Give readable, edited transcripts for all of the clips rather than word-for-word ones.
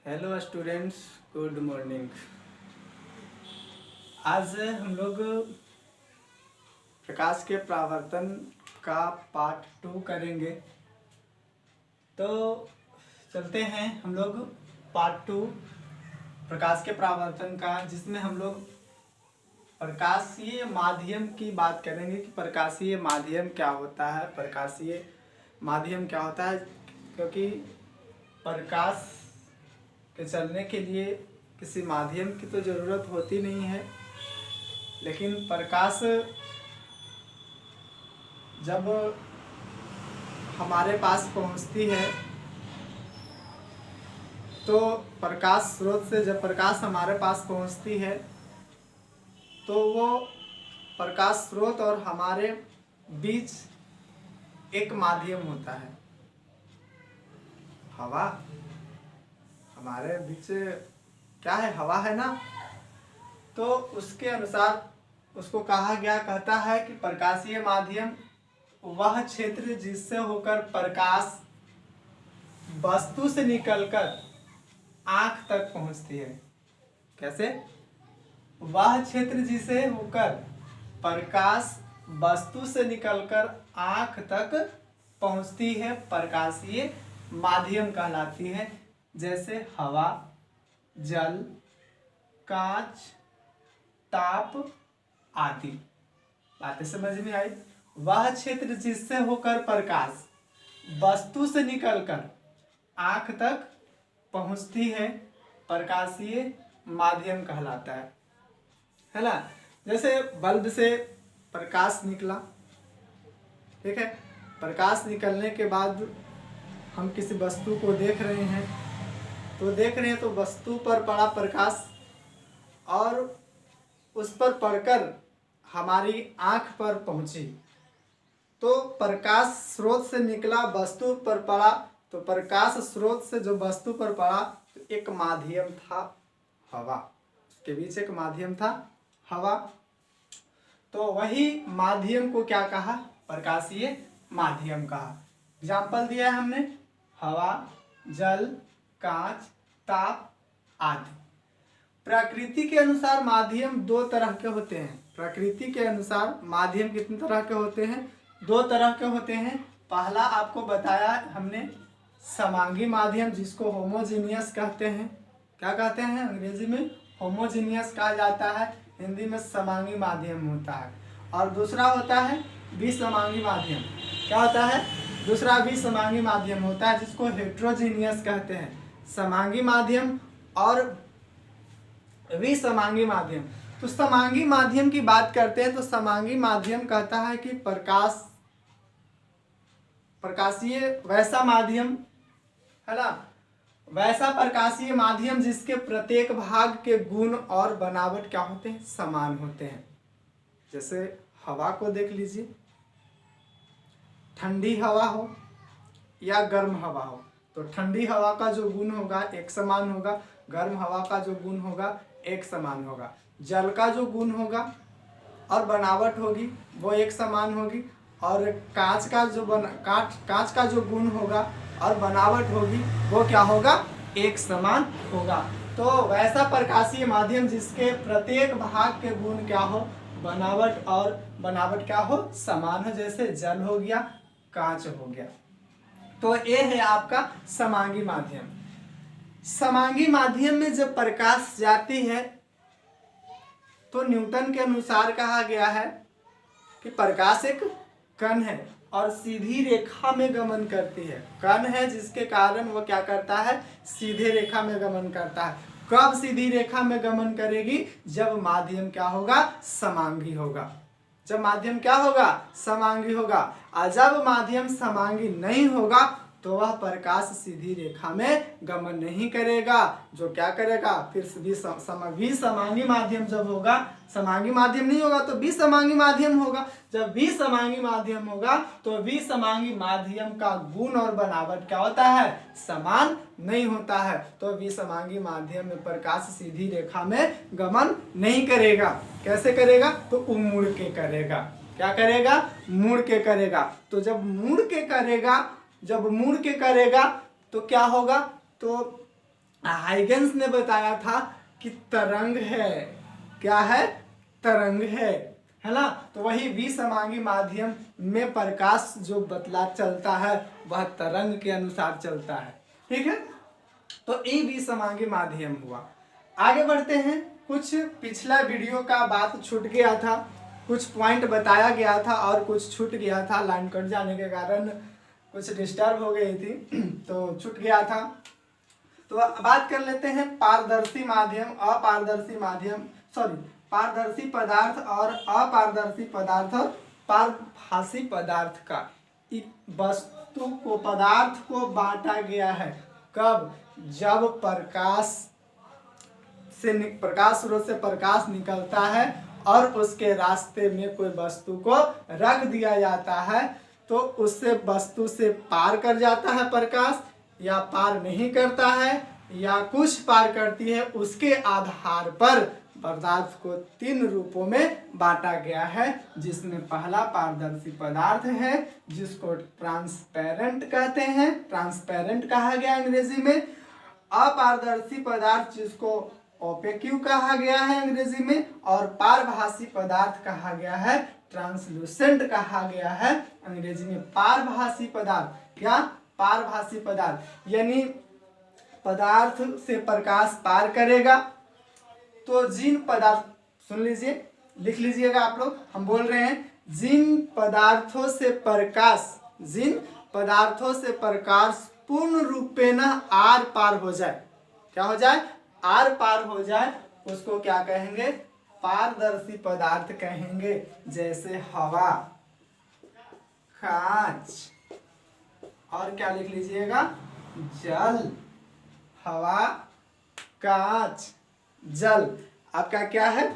Hello students, good morning. आज हम लोग प्रकाश के परावर्तन का पार्ट 2 करेंगे। तो चलते हैं हम लोग पार्ट 2 प्रकाश के परावर्तन का, जिसमें हम लोग प्रकाशीय माध्यम की बात करेंगे कि प्रकाशीय माध्यम क्या होता है। प्रकाशीय माध्यम क्या होता है, क्योंकि प्रकाश के चलने के लिए किसी माध्यम की तो ज़रूरत होती नहीं है, लेकिन प्रकाश जब हमारे पास पहुंचती है तो प्रकाश स्रोत से जब प्रकाश हमारे पास पहुंचती है तो वो प्रकाश स्रोत और हमारे बीच एक माध्यम होता है। हवा हमारे बीच क्या है? हवा है ना। तो उसके अनुसार उसको कहता है कि प्रकाशीय माध्यम वह क्षेत्र जिससे होकर प्रकाश वस्तु से निकलकर आंख तक पहुंचती है। कैसे? वह क्षेत्र जिसे होकर प्रकाश वस्तु से निकलकर आंख तक पहुंचती है प्रकाशीय माध्यम कहलाती है। जैसे हवा, जल, कांच, ताप आदि। बातें समझ में आई? वह क्षेत्र जिससे होकर प्रकाश वस्तु से निकलकर आंख तक पहुंचती है प्रकाशीय माध्यम कहलाता है ना। जैसे बल्ब से प्रकाश निकला, ठीक है। प्रकाश निकलने के बाद हम किसी वस्तु को देख रहे हैं तो वस्तु पर पड़ा प्रकाश और उस पर पड़कर हमारी आंख पर पहुंची, तो प्रकाश स्रोत से निकला, वस्तु पर पड़ा, तो प्रकाश स्रोत से जो वस्तु पर पड़ा तो एक माध्यम था हवा, के बीच एक माध्यम था हवा। तो वही माध्यम को क्या कहा? प्रकाशीय माध्यम कहा। एग्जाम्पल दिया है हमने, हवा, जल, कांच, ताप आदि। प्रकृति के अनुसार माध्यम दो तरह के होते हैं। प्रकृति के अनुसार माध्यम कितने तरह के होते हैं? दो तरह के होते हैं। पहला आपको बताया हमने, समांगी माध्यम, जिसको होमोजीनियस कहते हैं। क्या कहते हैं? अंग्रेजी में होमोजीनियस कहा जाता है, हिंदी में समांगी माध्यम होता है। और दूसरा होता है विसमांगी माध्यम। क्या होता है? दूसरा विसमांगी माध्यम होता है, जिसको हेट्रोजीनियस कहते हैं। समांगी माध्यम और विसमांगी माध्यम। तो समांगी माध्यम की बात करते हैं तो समांगी माध्यम कहता है कि प्रकाशीय वैसा माध्यम है ना, वैसा प्रकाशीय माध्यम जिसके प्रत्येक भाग के गुण और बनावट क्या होते हैं? समान होते हैं। जैसे हवा को देख लीजिए, ठंडी हवा हो या गर्म हवा हो, तो ठंडी हवा का जो गुण होगा एक समान होगा, गर्म हवा का जो गुण होगा एक समान होगा। जल का जो गुण होगा और बनावट होगी वो एक समान होगी, और कांच का जो गुण होगा और बनावट होगी वो क्या होगा? एक समान होगा। तो वैसा प्रकाशीय माध्यम जिसके प्रत्येक भाग के गुण क्या हो? बनावट क्या हो? समान हो। जैसे जल हो गया, कांच हो गया। तो ये है आपका समांगी माध्यम। समांगी माध्यम में जब प्रकाश जाती है तो न्यूटन के अनुसार कहा गया है कि प्रकाश एक कण है और सीधी रेखा में गमन करती है। कण है जिसके कारण वो क्या करता है? सीधे रेखा में गमन करता है। कब सीधी रेखा में गमन करेगी? जब माध्यम क्या होगा? समांगी होगा। जब माध्यम क्या होगा? समांगी होगा। और जब माध्यम समांगी नहीं होगा तो वह प्रकाश सीधी रेखा में गमन नहीं करेगा। जो क्या करेगा? फिर विसमांगी माध्यम जब होगा, समांगी माध्यम नहीं होगा तो विसमांगी माध्यम होगा। जब विसमांगी माध्यम होगा तो विसमांगी माध्यम का गुण और बनावट क्या होता है? समान नहीं होता है। तो विसमांगी माध्यम में प्रकाश सीधी रेखा में गमन नहीं करेगा। कैसे करेगा? तो मुड़ के करेगा। क्या करेगा? मुड़ के करेगा। तो जब मुड़ के करेगा तो क्या होगा? तो हाइगेंस ने बताया था कि तरंग है। क्या है? तरंग है ना। तो वही विसमांगी माध्यम में प्रकाश जो बतला चलता है वह तरंग के अनुसार चलता है। ठीक है, तो ये विसमांगी माध्यम हुआ। आगे बढ़ते हैं। कुछ पिछला वीडियो का बात छूट गया था, कुछ पॉइंट बताया गया था और कुछ छूट गया था, लाइन कट जाने के कारण कुछ डिस्टर्ब हो गई थी तो छूट गया था। तो बात कर लेते हैं पारदर्शी माध्यम, अपारदर्शी माध्यम, सॉरी, पारदर्शी पदार्थ और अपारदर्शी पदार्थ और पारभासी पदार्थ का। वस्तु को, पदार्थ को बांटा गया है कब? जब प्रकाश स्रोत से प्रकाश निकलता है और उसके रास्ते में कोई वस्तु को रख दिया जाता है तो उससे वस्तु से पार कर जाता है प्रकाश, या पार नहीं करता है, या कुछ पार करती है। उसके आधार पर पदार्थ को 3 रूपों में बांटा गया है, जिसमें पहला पारदर्शी पदार्थ है जिसको ट्रांसपेरेंट कहते हैं, ट्रांसपेरेंट कहा गया अंग्रेजी में। अपारदर्शी पदार्थ जिसको ओपेक्यू कहा गया है अंग्रेजी में, और पारभासी पदार्थ कहा गया है, ट्रांसलूसेंट कहा गया है अंग्रेजी में। पारभासी पदार्थ, क्या? पारभासी पदार्थ यानी पदार्थ से प्रकाश पार करेगा। तो जिन पदार्थ, सुन लीजिए, लिख लीजिएगा आप लोग, हम बोल रहे हैं जिन पदार्थों से प्रकाश पूर्ण रूपेण आर पार हो जाए, क्या हो जाए? आर पार हो जाए, उसको क्या कहेंगे? पारदर्शी पदार्थ कहेंगे। जैसे हवा, कांच, और क्या लिख लीजिएगा? जल। हवा, कांच, जल आपका क्या है?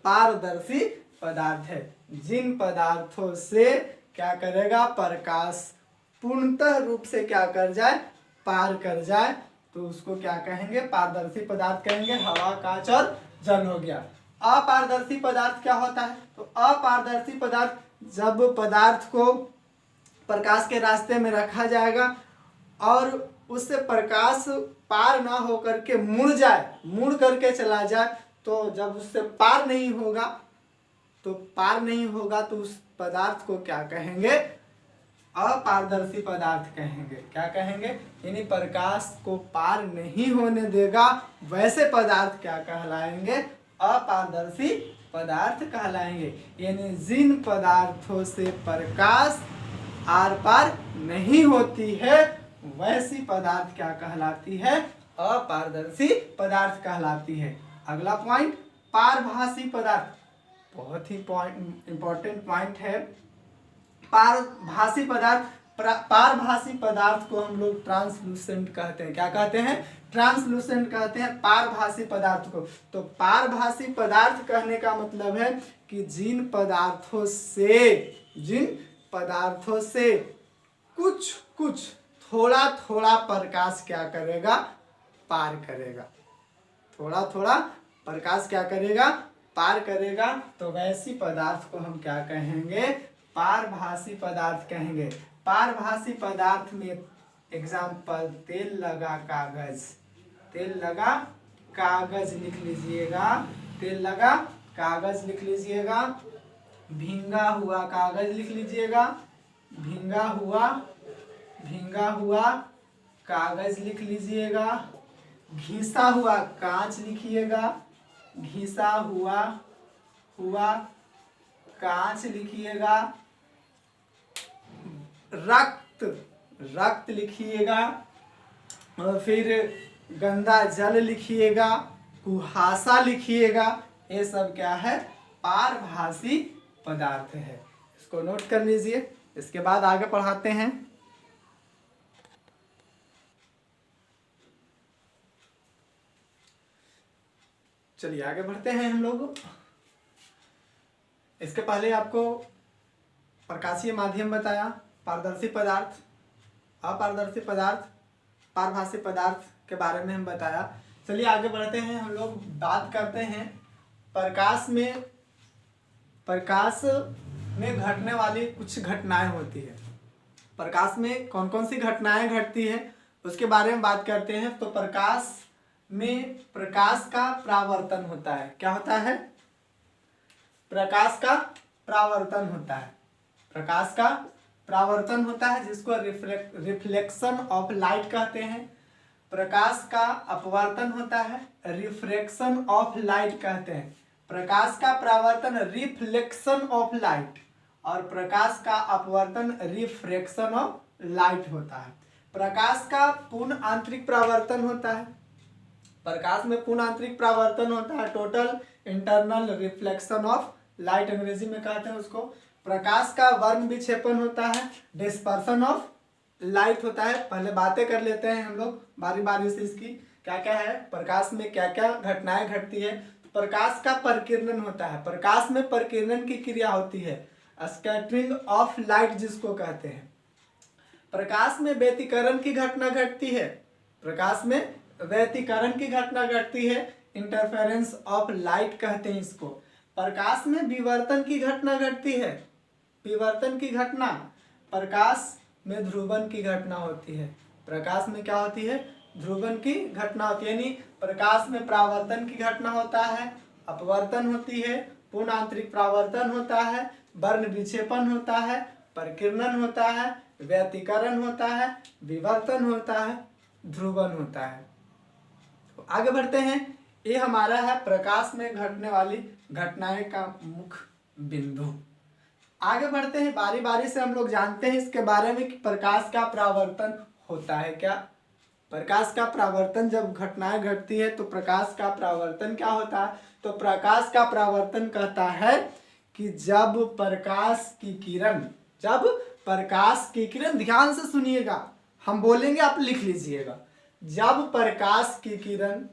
पारदर्शी पदार्थ है। जिन पदार्थों से क्या करेगा? प्रकाश पूर्णतः रूप से क्या कर जाए? पार कर जाए, तो उसको क्या कहेंगे? पारदर्शी पदार्थ कहेंगे। हवा, कांच और जल हो गया। अपारदर्शी पदार्थ क्या होता है? तो अपारदर्शी पदार्थ जब पदार्थ को प्रकाश के रास्ते में रखा जाएगा और उससे प्रकाश पार ना होकर के मुड़ करके चला जाए, तो जब उससे पार नहीं होगा तो उस पदार्थ को क्या कहेंगे? अपारदर्शी पदार्थ कहेंगे। क्या कहेंगे? यानी प्रकाश को पार नहीं होने देगा, वैसे पदार्थ क्या कहलाएंगे? अपारदर्शी पदार्थ कहलाएंगे। यानी जिन पदार्थों से प्रकाश आर पार नहीं होती है वैसी पदार्थ क्या कहलाती है? अपारदर्शी पदार्थ कहलाती है। अगला पॉइंट, पारभासी पदार्थ, बहुत ही इंपॉर्टेंट पॉइंट है। पारभासी पदार्थ को हम लोग ट्रांसलूसेंट कहते हैं। क्या कहते हैं? ट्रांसलूसेंट कहते हैं पारभासी पदार्थ को। तो पारभासी पदार्थ कहने का मतलब है कि जिन पदार्थों से कुछ थोड़ा प्रकाश क्या करेगा? पार करेगा। थोड़ा प्रकाश क्या करेगा? पार करेगा। तो वैसी पदार्थ को हम क्या कहेंगे? पारभासी पदार्थ कहेंगे। पारभासी पदार्थ में एग्जाम्पल, तेल लगा कागज लिख लीजिएगा, तेल लगा कागज लिख लीजिएगा, भींगा हुआ कागज लिख लीजिएगा, भींगा हुआ कागज लिख लीजिएगा, घिसा हुआ कांच लिखिएगा, घिसा हुआ कांच लिखिएगा, रक्त लिखिएगा, और फिर गंदा जल लिखिएगा, कुहासा लिखिएगा। ये सब क्या है? पारभासी पदार्थ है। इसको नोट कर लीजिए। इसके बाद आगे पढ़ाते हैं। चलिए आगे बढ़ते हैं हम लोग। इसके पहले आपको प्रकाशीय माध्यम बताया, पारदर्शी पदार्थ, अपारदर्शी पदार्थ, पारभासी पदार्थ के बारे में हम बताया। चलिए आगे बढ़ते हैं। हम लोग बात करते हैं प्रकाश में घटने वाली कुछ घटनाएं होती है। प्रकाश में कौन कौन सी घटनाएं घटती है? उसके बारे में बात करते हैं। तो प्रकाश में प्रकाश का परावर्तन होता है। क्या होता है? प्रकाश का परावर्तन होता है। प्रकाश का परावर्तन होता है जिसको रिफ्लेक्शन ऑफ लाइट कहते हैं। प्रकाश का अपवर्तन होता है, रिफ्रैक्शन ऑफ लाइट कहते हैं। प्रकाश का परावर्तन रिफ्लेक्शन ऑफ लाइट और प्रकाश का अपवर्तन रिफ्रैक्शन ऑफ लाइट होता है। प्रकाश का पूर्ण आंतरिक परावर्तन होता है। प्रकाश में पूर्ण आंतरिक परावर्तन होता है, total internal reflection of light अंग्रेजी में कहते हैं उसको। प्रकाश का वर्ण विक्षेपण होता है, डिस्पर्सन ऑफ लाइट होता है। पहले बातें कर लेते हैं हम लोग बारी बारी से इसकी, क्या क्या है प्रकाश में, क्या क्या घटनाएं घटती है। प्रकाश का परिकिरणन होता है। प्रकाश में परिकिरणन की क्रिया होती है, स्कैटरिंग ऑफ लाइट जिसको कहते हैं। प्रकाश में व्यतिकरण की घटना घटती है। प्रकाश में व्यतिकरण की घटना घटती है, इंटरफेरेंस ऑफ लाइट कहते हैं इसको। प्रकाश में विवर्तन की घटना घटती है। विवर्तन की घटना, प्रकाश में ध्रुवन की घटना होती है। प्रकाश में क्या होती है? ध्रुवन की घटना होती है। यानी प्रकाश में परावर्तन की घटना होता है, अपवर्तन होती है, पूर्ण आंतरिक परावर्तन होता है, वर्ण विक्षेपण होता है, परिकिरणन होता है, व्यतिकरण होता है, विवर्तन होता है, ध्रुवन होता है। तो आगे बढ़ते हैं। ये हमारा है प्रकाश में घटने वाली घटनाएं का मुख्य बिंदु। आगे बढ़ते हैं, बारी बारी से हम लोग जानते हैं इसके बारे में कि प्रकाश का परावर्तन होता है क्या। प्रकाश का परावर्तन जब घटनाएं घटती है तो प्रकाश का परावर्तन क्या होता है? तो प्रकाश का परावर्तन कहता है कि जब प्रकाश की किरण, ध्यान से सुनिएगा, हम बोलेंगे आप लिख लीजिएगा। जब प्रकाश की किरण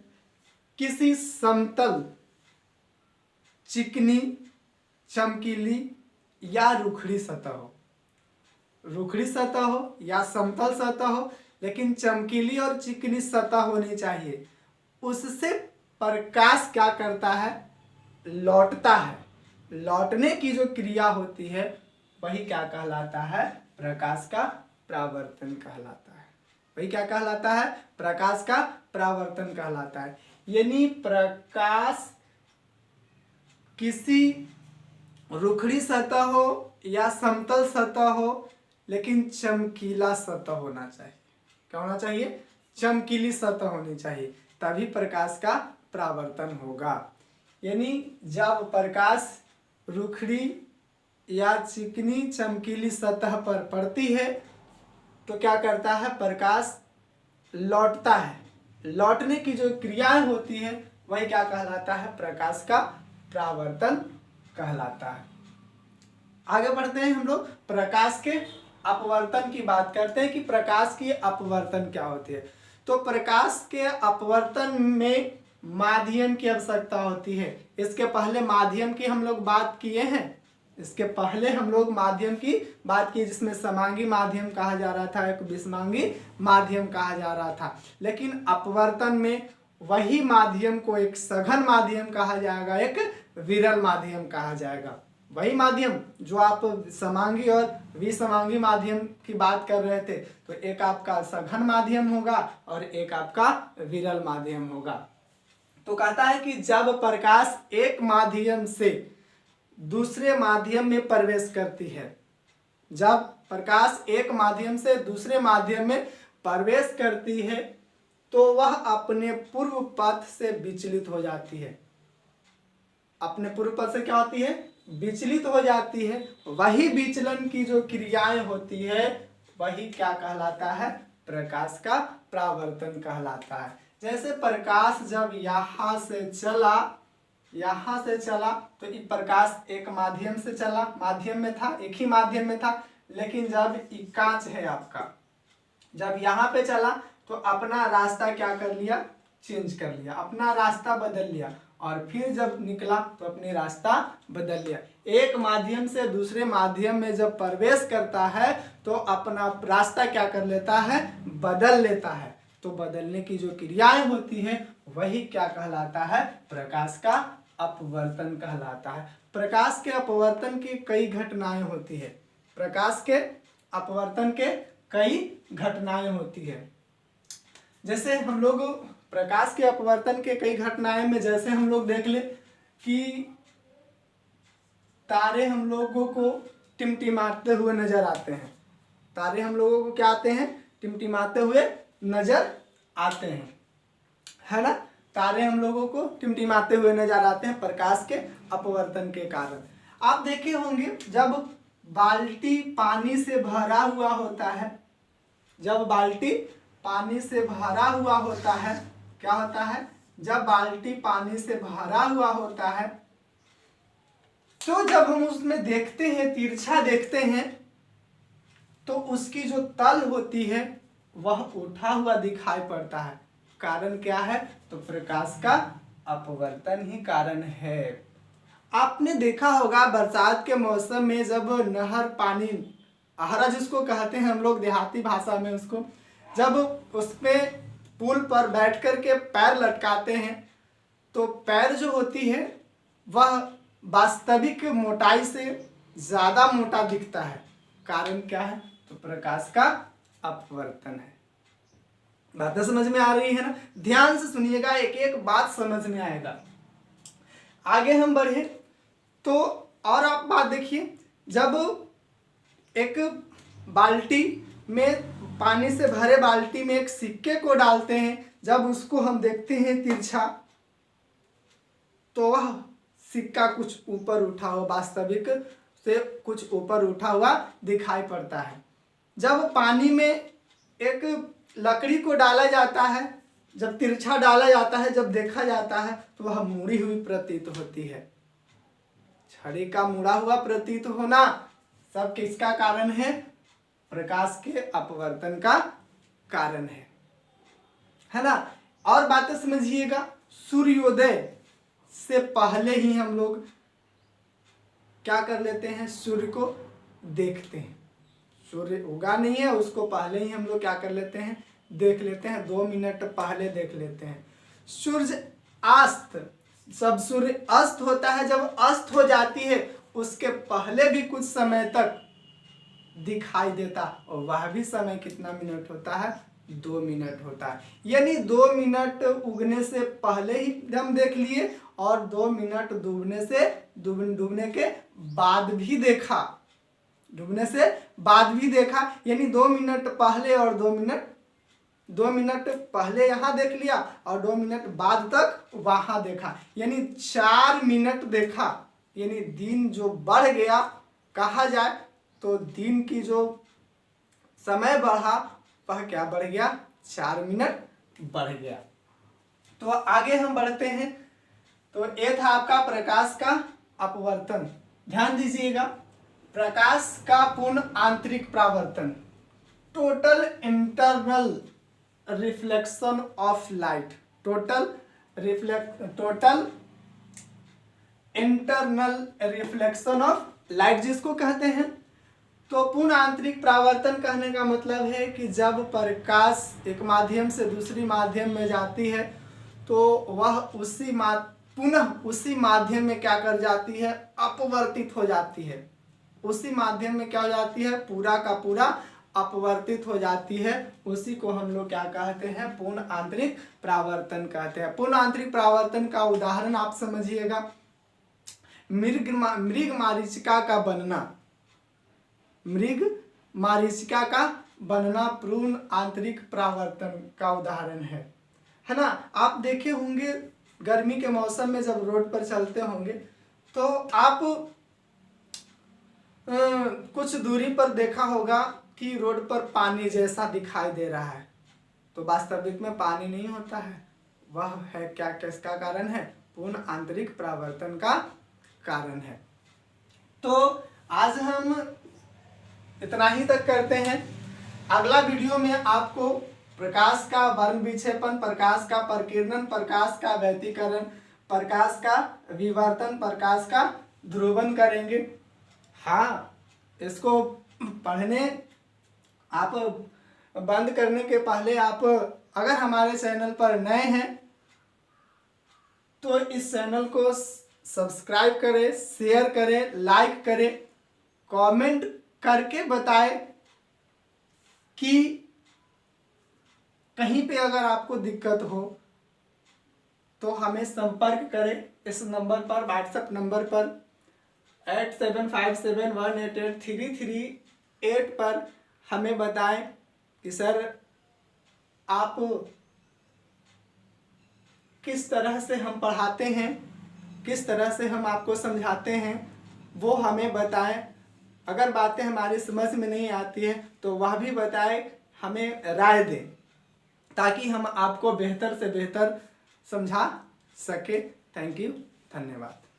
किसी समतल, चिकनी, चमकीली या रुखड़ी सतह हो या समतल सतह हो, लेकिन चमकीली और चिकनी सतह होनी चाहिए, उससे प्रकाश क्या करता है? लौटता है। लौटने की जो क्रिया होती है वही क्या कहलाता है? प्रकाश का परावर्तन कहलाता है। वही क्या कहलाता है? प्रकाश का परावर्तन कहलाता है। यानी प्रकाश किसी रुखड़ी सतह हो या समतल सतह हो, लेकिन चमकीला सतह होना चाहिए। क्या होना चाहिए? चमकीली सतह होनी चाहिए, तभी प्रकाश का परावर्तन होगा। यानी जब प्रकाश रुखड़ी या चिकनी चमकीली सतह पर पड़ती है तो क्या करता है? प्रकाश लौटता है। लौटने की जो क्रियाएं होती है वही क्या कहलाता है? प्रकाश का परावर्तन कहलाता है। आगे बढ़ते हैं हम लोग, प्रकाश के अपवर्तन की बात करते हैं कि प्रकाश की अपवर्तन क्या होती है। तो प्रकाश के अपवर्तन में माध्यम की आवश्यकता होती है। इसके पहले माध्यम की हम लोग बात किए हैं, जिसमें समांगी माध्यम कहा जा रहा था, एक विषमांगी माध्यम कहा जा रहा था। लेकिन अपवर्तन में वही माध्यम को एक सघन माध्यम कहा जाएगा, एक विरल माध्यम कहा जाएगा। वही माध्यम जो आप समांगी और विसमांगी माध्यम की बात कर रहे थे, तो एक आपका सघन माध्यम होगा और एक आपका विरल माध्यम होगा। तो कहता है कि जब प्रकाश एक माध्यम से दूसरे माध्यम में प्रवेश करती है, जब प्रकाश एक माध्यम से दूसरे माध्यम में प्रवेश करती है तो वह अपने पूर्व पथ से विचलित हो जाती है। अपने पूर्व पथ से क्या होती है? विचलित हो जाती है। वही विचलन की जो क्रियाएं होती है वही क्या कहलाता है? प्रकाश का परावर्तन कहलाता है। जैसे प्रकाश जब यहाँ से चला तो ये प्रकाश एक माध्यम से चला, माध्यम में था, एक ही माध्यम में था। लेकिन जब ये कांच है आपका, जब यहाँ पे चला तो अपना रास्ता क्या कर लिया? चेंज कर लिया, अपना रास्ता बदल लिया, और फिर जब निकला तो अपने रास्ता बदल लिया। एक माध्यम से दूसरे माध्यम में जब प्रवेश करता है तो अपना रास्ता क्या कर लेता है? बदल लेता है। तो बदलने की जो क्रियाएं होती है वही क्या कहलाता है? प्रकाश का अपवर्तन कहलाता है। प्रकाश के अपवर्तन की कई घटनाएं होती है। प्रकाश के अपवर्तन के कई घटनाएं होती है। जैसे हम लोग प्रकाश के अपवर्तन के कई घटनाएं में जैसे हम लोग देख ले कि तारे हम लोगों को टिमटिमाते हुए नजर आते हैं। तारे हम लोगों को क्या आते हैं? टिमटिमाते हुए नजर आते हैं, है ना। तारे हम लोगों को टिमटिमाते हुए नजर आते हैं प्रकाश के अपवर्तन के कारण। आप देखे होंगे जब बाल्टी पानी से भरा हुआ होता है, जब बाल्टी पानी से भरा हुआ होता है, क्या होता है? जब बाल्टी पानी से भरा हुआ होता है तो जब हम उसमें देखते हैं, तिरछा देखते हैं, तो उसकी जो तल होती है वह उठा हुआ दिखाई पड़ता है। कारण क्या है? तो प्रकाश का अपवर्तन ही कारण है। आपने देखा होगा बरसात के मौसम में जब नहर पानी, आहरा जिसको कहते हैं हम लोग देहाती भाषा में उसको, जब उसमें पुल पर बैठ कर के पैर लटकाते हैं तो पैर जो होती है वह वास्तविक मोटाई से ज़्यादा मोटा दिखता है। कारण क्या है? तो प्रकाश का अपवर्तन है। बातें समझ में आ रही है ना? ध्यान से सुनिएगा, एक एक बात समझ में आएगा। आगे हम बढ़े तो और आप बात देखिए, जब एक बाल्टी में, पानी से भरे बाल्टी में एक सिक्के को डालते हैं, जब उसको हम देखते हैं तिरछा तो वह सिक्का कुछ ऊपर उठा हुआ, वास्तविक से कुछ ऊपर उठा हुआ दिखाई पड़ता है। जब पानी में एक लकड़ी को डाला जाता है, जब तिरछा डाला जाता है, जब देखा जाता है तो वह मुड़ी हुई प्रतीत होती है। छड़ी का मुड़ा हुआ प्रतीत होना सब किसका कारण है? प्रकाश के अपवर्तन का कारण है ना। और बातें समझिएगा, सूर्योदय से पहले ही हम लोग क्या कर लेते हैं? सूर्य को देखते हैं। सूर्य उगा नहीं है उसको पहले ही हम लोग क्या कर लेते हैं? देख लेते हैं, 2 मिनट पहले देख लेते हैं। सूर्य अस्त, जब सूर्य अस्त होता है, जब अस्त हो जाती है उसके पहले भी कुछ समय तक दिखाई देता, और वह भी समय कितना मिनट होता है? 2 मिनट होता है। यानी 2 मिनट उगने से पहले ही हम देख लिए और 2 मिनट डूबने के बाद भी देखा, डूबने से बाद भी देखा। यानी 2 मिनट पहले और 2 मिनट पहले यहाँ देख लिया और 2 मिनट बाद तक वहां देखा, यानी 4 मिनट देखा। यानी दिन जो बढ़ गया कहा जाए तो दिन की जो समय बढ़ा वह क्या बढ़ गया? 4 मिनट बढ़ गया। तो आगे हम बढ़ते हैं। तो ये था आपका प्रकाश का अपवर्तन। ध्यान दीजिएगा, प्रकाश का पूर्ण आंतरिक परावर्तन, total internal reflection of light, total internal reflection of light जिसको कहते हैं। तो पूर्ण आंतरिक परावर्तन कहने का मतलब है कि जब प्रकाश एक माध्यम से दूसरी माध्यम में जाती है तो वह पुनः उसी माध्यम में क्या कर जाती है? अपवर्तित हो जाती है। उसी माध्यम में क्या हो जाती है? पूरा का पूरा अपवर्तित हो जाती है। उसी को हम लोग क्या कहते हैं? पूर्ण आंतरिक परावर्तन कहते हैं। पूर्ण आंतरिक परावर्तन का उदाहरण आप समझिएगा, मृग मारीचिका का बनना पूर्ण आंतरिक परावर्तन का उदाहरण है ना। आप देखे होंगे गर्मी के मौसम में जब रोड पर चलते होंगे तो आप कुछ दूरी पर देखा होगा कि रोड पर पानी जैसा दिखाई दे रहा है, तो वास्तविक में पानी नहीं होता है। वह है क्या, किसका कारण है? पूर्ण आंतरिक परावर्तन का कारण है। तो आज हम इतना ही तक करते हैं। अगला वीडियो में आपको प्रकाश का वर्ण विक्षेपण, प्रकाश का प्रकीर्णन, प्रकाश का व्यतिकरण, प्रकाश का विवर्तन, प्रकाश का ध्रुवन करेंगे। हाँ, इसको पढ़ने आप बंद करने के पहले आप अगर हमारे चैनल पर नए हैं तो इस चैनल को सब्सक्राइब करें, शेयर करें, लाइक करें, कमेंट करके बताएं कि कहीं पे अगर आपको दिक्कत हो तो हमें संपर्क करें इस नंबर पर, व्हाट्सएप नंबर पर 8757188338 पर हमें बताएं कि सर आप किस तरह से हम पढ़ाते हैं, किस तरह से हम आपको समझाते हैं, वो हमें बताएं। अगर बातें हमारी समझ में नहीं आती है तो वह भी बताएं, हमें राय दें, ताकि हम आपको बेहतर से बेहतर समझा सके। थैंक यू, धन्यवाद।